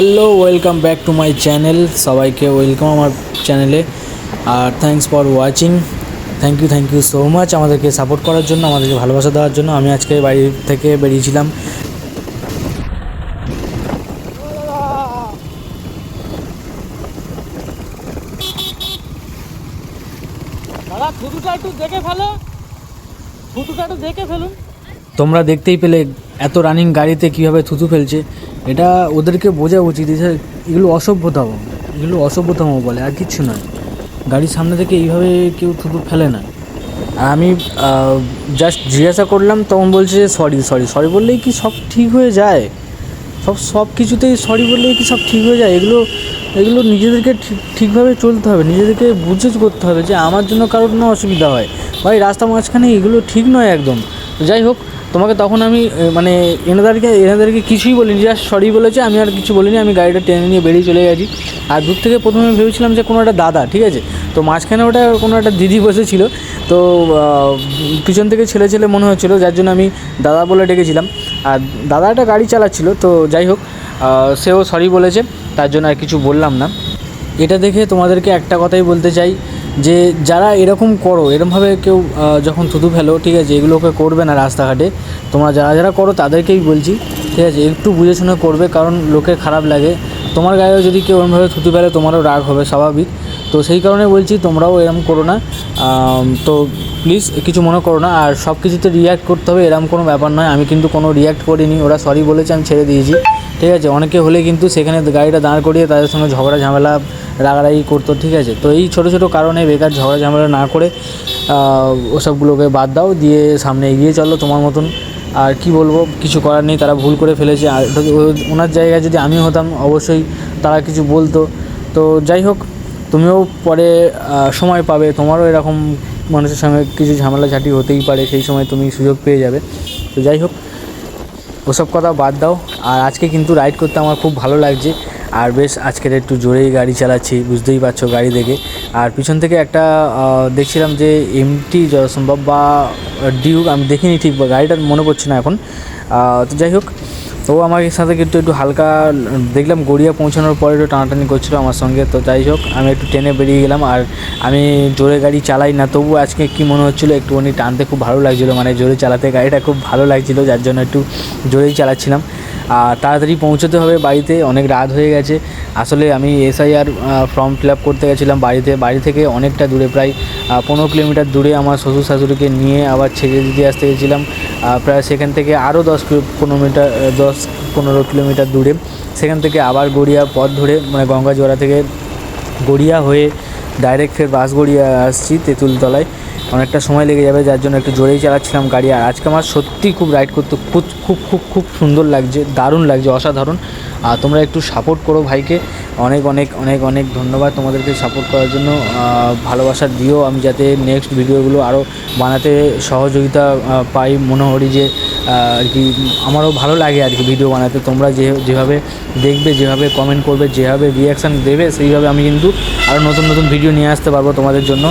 Hello, welcome back to my channel. সবাইকে welcome আমার চ্যানেলে। আর thanks for watching. Thank you so much আমাদেরকে সাপোর্ট করার জন্য, আমাদেরকে ভালোবাসা দেওয়ার জন্য। আমি আজকে বাড়ি থেকে বেরিয়েছিলাম। দাদা থুতুটা একটু দেখে ফেলো, থুতুটা একটু দেখে ফেলুন। তোমরা দেখতেই পেলে এত রানিং গাড়িতে কীভাবে থুতু ফেলছে। এটা ওদেরকে বোঝা উচিত, এগুলো অসভ্যতম বলে, আর কিচ্ছু নয়। গাড়ির সামনে থেকে এইভাবে কেউ থুতু ফেলে না। আর আমি জাস্ট জিজ্ঞাসা করলাম, তখন বলছে যে সরি বললেই কি সব ঠিক হয়ে যায়? সব কিছুতেই সরি বললেই কি সব ঠিক হয়ে যায়? এগুলো নিজেদেরকে ঠিকভাবে চলতে হবে, নিজেদেরকে বুঝে করতে হবে যে আমার জন্য কারোর কোনো অসুবিধা হয় ভাই রাস্তার মাঝখানে, এগুলো ঠিক নয় একদম। তো যাই হোক, তোমাকে তখন আমি মানে এনাদেরকে কিছুই বলিনি, জাস্ট সরি বলেছে, আমি আর কিছু বলিনি। আমি গাড়িটা টেনে নিয়ে বেরিয়ে চলে গেছি। আর দূর থেকে প্রথমে ভেবেছিলাম যে কোনো একটা দাদা, ঠিক আছে, তো মাঝখানে ওটা কোনো একটা দিদি বসেছিল, তো পিছন থেকে ছেলে মনে হচ্ছিলো, যার জন্য আমি দাদা বলে ডেকেছিলাম। আর দাদা একটা গাড়ি চালাচ্ছিল, তো যাই হোক, সেও সরি বলেছে, তার জন্য আর কিছু বললাম না। এটা দেখে তোমাদেরকে একটা কথাই বলতে চাই যে যারা এরকম করো, এরকমভাবে কেউ যখন থুতু ফেলো, ঠিক আছে, এগুলোকে করবে না রাস্তাঘাটে। তোমরা যারা করো তাদেরকেই বলছি, ঠিক আছে, একটু বুঝে শুনে করবে, কারণ লোকের খারাপ লাগে। তোমার গায়েও যদি কেউ এরকমভাবে থুতু ফেলে, তোমারও রাগ হবে, স্বাভাবিক। তো সেই কারণে বলছি, তোমরাও এরকম করো না। তো প্লিজ কিছু মনে করো না। আর সব কিছুতে রিয়্যাক্ট করতে হবে এরকম কোনো ব্যাপার নয়। আমি কিন্তু কোনো রিয়্যাক্ট করিনি, ওরা সরি বলেছে, আমি ছেড়ে দিয়েছি, ঠিক আছে। অনেকে হলে কিন্তু সেখানে গাড়িটা দাঁড় করিয়ে তাদের সঙ্গে ঝগড়া ঝামেলা রাগারাগি করতো, ঠিক আছে। তো এই ছোটো কারণে বেকার ঝগড়া ঝামেলা না করে ওসবগুলোকে বাদ দাও, দিয়ে সামনে এগিয়ে চলো তোমার মতন। আর কি বলবো, কিছু করার নেই, তারা ভুল করে ফেলেছে। আর ওনার জায়গায় যদি আমি হতাম, অবশ্যই তারা কিছু বলতো। তো যাই হোক, তুমিও পরে সময় পাবে, তোমারও এরকম মানুষের সঙ্গে কিছু ঝামেলাঝাটি হতেই পারে, সেই সময় তুমি সুযোগ পেয়ে যাবে। তো যাই হোক, ওসব কথা বাদ দাও। আর আজকে কিন্তু রাইড করতে আমার খুব ভালো লাগছে। আর বেশ আজকের একটু জোরেই গাড়ি চালাচ্ছি, বুঝতেই পারছো গাড়ি দেখে। আর পিছন থেকে একটা দেখছিলাম যে এমটি যতসম্ভব বা ডিউক, আমি দেখিনি ঠিক, বা গাড়িটার মনে পড়ছে না এখন। তো যাই হোক, ও আমার সাথে কিন্তু একটু হালকা দেখলাম, গড়িয়া পৌঁছানোর পরে একটু টানাটানি করছিলো আমার সঙ্গে। তো যাই হোক, আমি একটু টেনে বেরিয়ে গেলাম। আর আমি জোরে গাড়ি চালাই না, তবু আজকে কী মনে হচ্ছিলো, একটুখানি টানতে খুব ভালো লাগছিলো, মানে জোরে চালাতে গাড়িটা খুব ভালো লাগছিলো, যার জন্য একটু জোরেই চালাচ্ছিলাম। আর তাড়াতাড়ি পৌঁছতে হবে বাড়িতে, অনেক রাত হয়ে গেছে। আসলে আমি SIR ফর্ম ফিল আপ করতে গেছিলাম বাড়ি থেকে অনেকটা দূরে, প্রায় 15 কিলোমিটার দূরে আমার শ্বশুর শাশুড়িকে নিয়ে আবার ছেড়ে দিতে আসতে গেছিলাম। প্রায় সেখান থেকে আরও 10-15 কিলোমিটার দূরে। সেখান থেকে আবার গড়িয়া পথ ধরে, মানে গঙ্গাজোড়া থেকে গড়িয়া হয়ে ডাইরেক্ট ফের বাস গড়িয়া আসছি তেঁতুলতলায়। অনেকটা সময় লেগে যাবে, যার জন্য একটু জোরেই চালাচ্ছিলাম গাড়ি। আর আজকে আমার সত্যিই খুব রাইড করতে সুন্দর লাগছে, দারুণ লাগছে, অসাধারণ। আর তোমরা একটু সাপোর্ট করো ভাইকে, অনেক ধন্যবাদ তোমাদেরকে সাপোর্ট করার জন্য। ভালোবাসা দিও, আমি যাতে নেক্সট ভিডিওগুলো আরও বানাতে সহযোগিতা পাই। মনে করি যে আর কি আমারও ভালো লাগে আর কি ভিডিও বানাতে। তোমরা যেভাবে দেখবে, যেভাবে কমেন্ট করবে, যেভাবে রিয়াকশান দেবে, সেইভাবে আমি কিন্তু আরও নতুন ভিডিও নিয়ে আসতে পারবো তোমাদের জন্য।